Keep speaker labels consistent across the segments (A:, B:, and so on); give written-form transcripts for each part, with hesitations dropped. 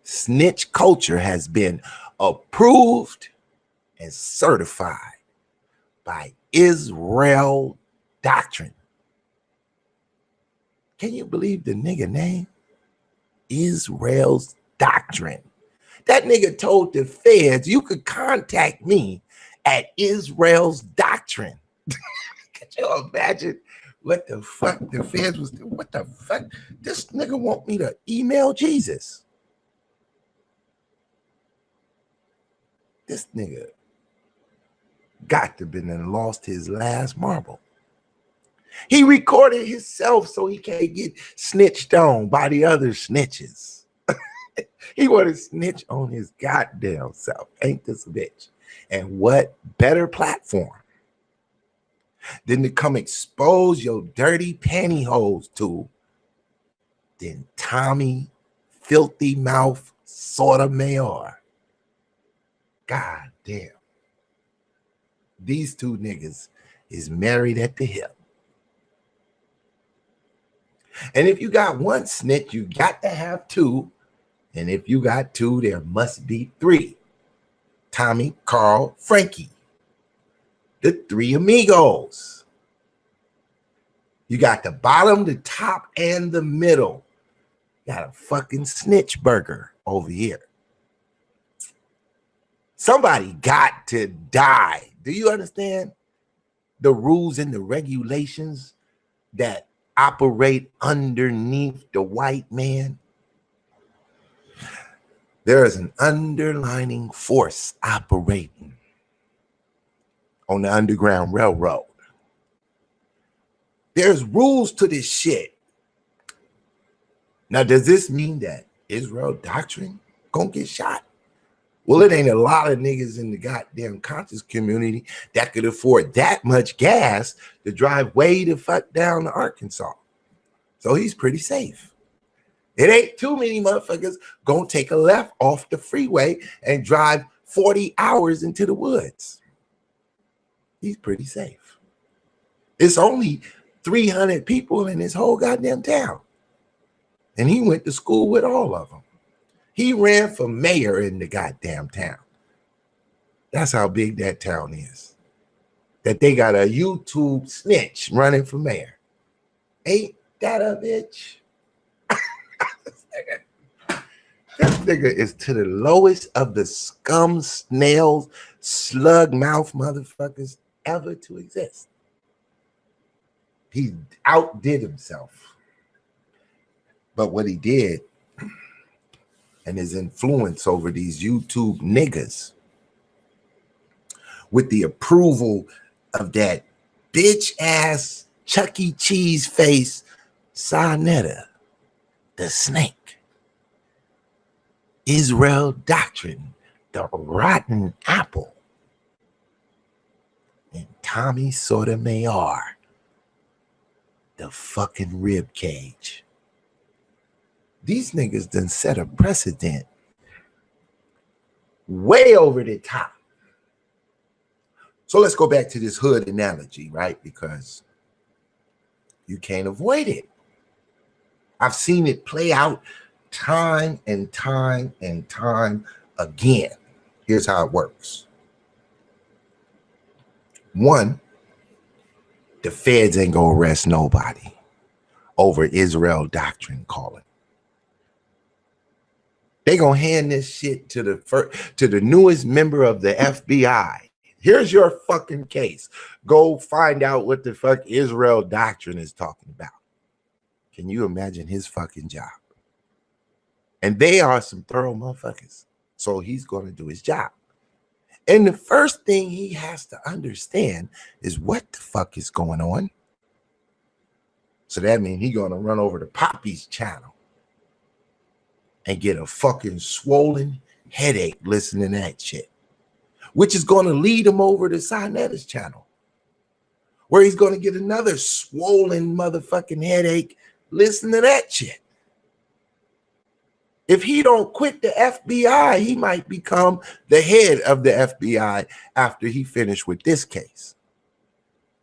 A: Snitch culture has been approved and certified by Israel Doctrine. Can you believe the nigga name? Israel's Doctrine. That nigga told the feds you could contact me at Israel's Doctrine. Can you imagine what the fuck the feds was doing? What the fuck? This nigga want me to email Jesus. This nigga got to been and lost his last marble. He recorded himself so he can't get snitched on by the other snitches. He want to snitch on his goddamn self. Ain't this a bitch? And what better platform than to come expose your dirty pantyhose to than Tommy Filthy Mouth Sotomayor? God damn. These two niggas is married at the hip. And if you got one snitch, you got to have two. And if you got two, there must be three. Tommy, Carl, Frankie. The three amigos. You got the bottom, the top, and the middle. Got a fucking snitch burger over here. Somebody got to die. Do you understand the rules and the regulations that operate underneath the white man? There is an underlining force operating on the Underground Railroad. There's rules to this shit. Now, does this mean that Israel Doctrine gonna get shot? Well, it ain't a lot of niggas in the goddamn conscious community that could afford that much gas to drive way the fuck down to Arkansas. So he's pretty safe. It ain't too many motherfuckers gonna take a left off the freeway and drive 40 hours into the woods. He's pretty safe. It's only 300 people in this whole goddamn town. And he went to school with all of them. He ran for mayor in the goddamn town. That's how big that town is. That they got a YouTube snitch running for mayor. Ain't that a bitch? This nigga is to the lowest of the scum, snails, slug mouth motherfuckers ever to exist. He outdid himself. But what he did and his influence over these YouTube niggas with the approval of that bitch ass Chuck E. Cheese face Sarnetta, the snake. Israel Doctrine, the rotten apple. And Tommy Sotomayor, the fucking rib cage. These niggas done set a precedent way over the top. So let's go back to this hood analogy, right? Because you can't avoid it. I've seen it play out time and time and time again. Here's how it works. One, the feds ain't gonna arrest nobody over Israel Doctrine calling. They gonna hand this shit to the newest member of the FBI. Here's your fucking case. Go find out what the fuck Israel Doctrine is talking about. Can you imagine his fucking job? And they are some thorough motherfuckers. So he's going to do his job. And the first thing he has to understand is what the fuck is going on. So that means he's going to run over to Poppy's channel and get a fucking swollen headache listening to that shit, which is going to lead him over to Sarnetta's channel, where he's going to get another swollen motherfucking headache listening to that shit. If he don't quit the FBI, he might become the head of the FBI after he finished with this case.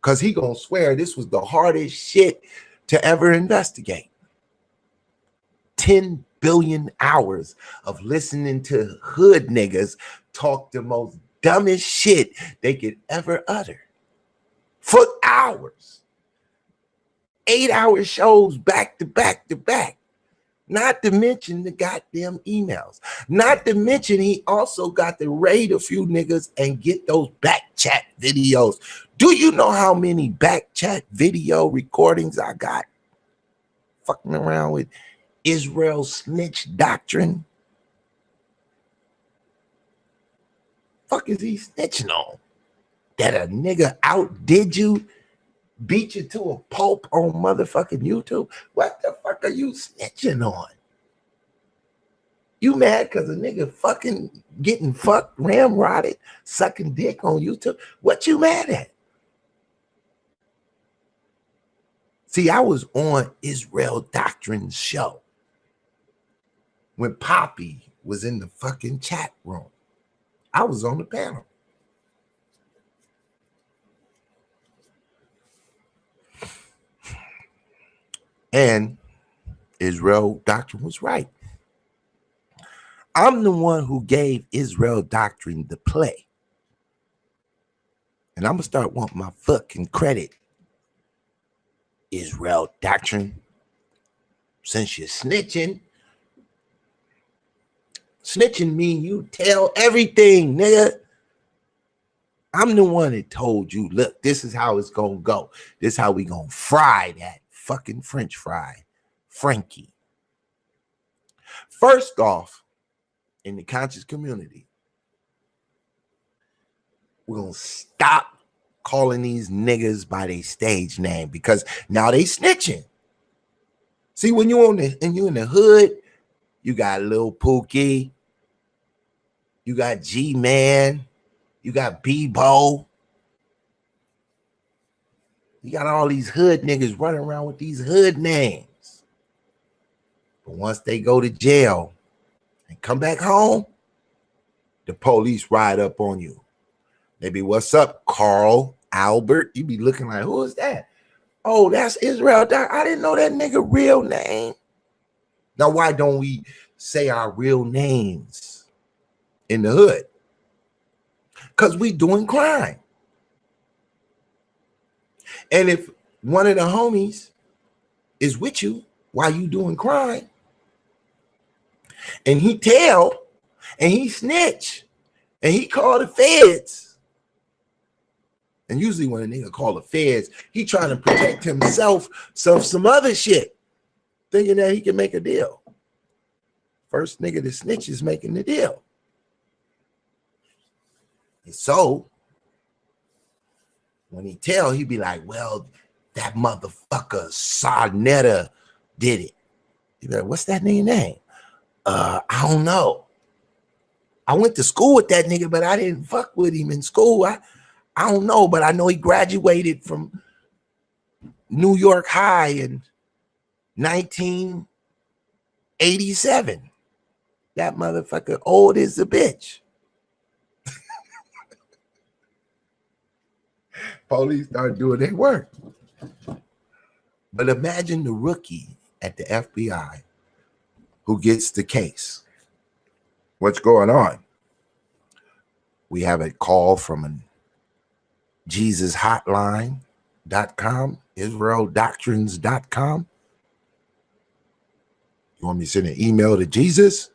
A: Because he gonna swear this was the hardest shit to ever investigate. $10 billion hours of listening to hood niggas talk the most dumbest shit they could ever utter for hours. 8-hour shows back to back to back. Not to mention the goddamn emails. Not to mention he also got to raid a few niggas and get those back chat videos. Do you know how many back chat video recordings I got? Fucking around with Israel Snitch Doctrine. Fuck is he snitching on? That a nigga outdid you? Beat you to a pulp on motherfucking YouTube? What the fuck are you snitching on? You mad because a nigga fucking getting fucked, ramrodded, sucking dick on YouTube? What you mad at? See, I was on Israel Doctrine's show when Poppy was in the fucking chat room. I was on the panel. And Israel Doctrine was right. I'm the one who gave Israel Doctrine the play. And I'm going to start wanting my fucking credit. Israel Doctrine. Since you're snitching. Snitching mean you tell everything, nigga. I'm the one that told you, look, this is how it's going to go. This is how we going to fry that fucking French fry, Frankie. First off, in the conscious community, we're going to stop calling these niggas by their stage name because now they snitching. See, when you in the hood, you got Lil Pookie, you got G-Man, you got Bebo. You got all these hood niggas running around with these hood names. But once they go to jail and come back home, the police ride up on you. They be, what's up, Carl Albert? You be looking like, who is that? Oh, that's Israel Doc. I didn't know that nigga real name. Now, why don't we say our real names in the hood? Because we doing crime. And if one of the homies is with you while you doing crime, and he tell, and he snitch, and he call the feds, and usually when a nigga call the feds, he trying to protect himself some other shit, thinking that he can make a deal. First nigga to snitch is making the deal. And so when he tell, he be like, well, that motherfucker Sarnetta did it. He be like, what's that nigga name? I don't know. I went to school with that nigga, but I didn't fuck with him in school. I don't know, but I know he graduated from New York High in 1987. That motherfucker old as a bitch. Police start doing their work. But imagine the rookie at the FBI who gets the case. What's going on? We have a call from a JesusHotline.com, IsraelDoctrines.com. You want me to send an email to Jesus?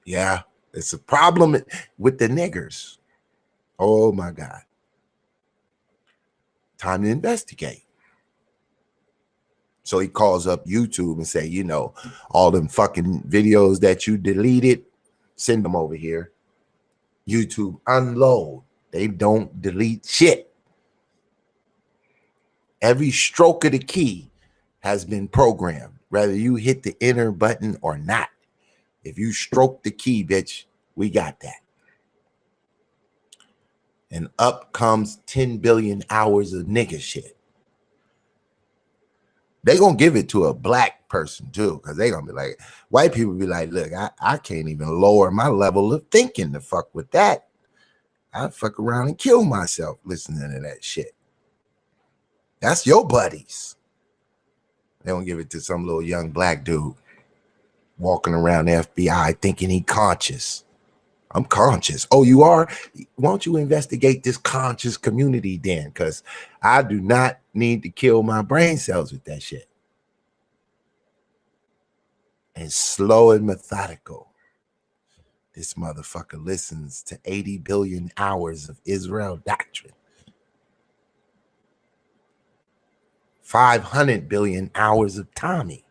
A: Yeah, it's a problem with the niggers. Oh my God. Time to investigate. So he calls up YouTube and say, you know, all them fucking videos that you deleted, send them over here. YouTube unload. They don't delete shit. Every stroke of the key has been programmed, whether you hit the enter button or not. If you stroke the key, bitch, we got that. And up comes 10 billion hours of nigga shit. They gonna give it to a black person too, because they gonna be like, white people be like, look, I can't even lower my level of thinking to fuck with that. I fuck around and kill myself listening to that shit. That's your buddies. They don't give it to some little young black dude. walking around the FBI thinking he conscious. I'm conscious. Oh, you are? Won't you investigate this conscious community then? Because I do not need to kill my brain cells with that shit. And slow and methodical. This motherfucker listens to 80 billion hours of Israel doctrine. 500 billion hours of Tommy.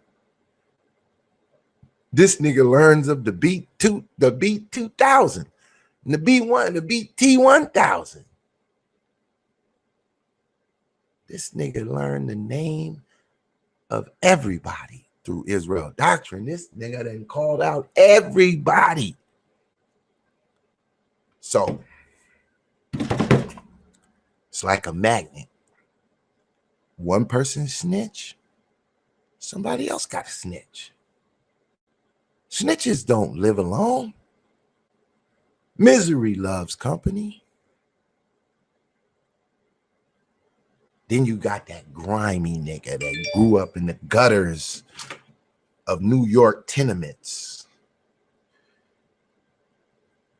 A: This nigga learns of the beat 2000, and the B1, the beat T1000. This nigga learned the name of everybody through Israel doctrine. This nigga done called out everybody. So it's like a magnet. One person snitch, somebody else got to snitch. Snitches don't live alone. Misery loves company. Then you got that grimy nigga that grew up in the gutters of New York tenements,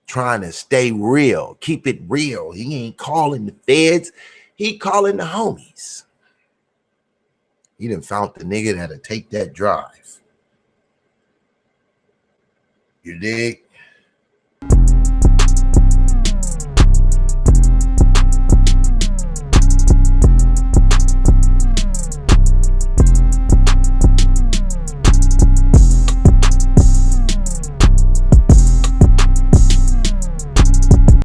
A: trying to stay real, keep it real. He ain't calling the feds, he calling the homies. He done found the nigga that'll take that drive. You dig?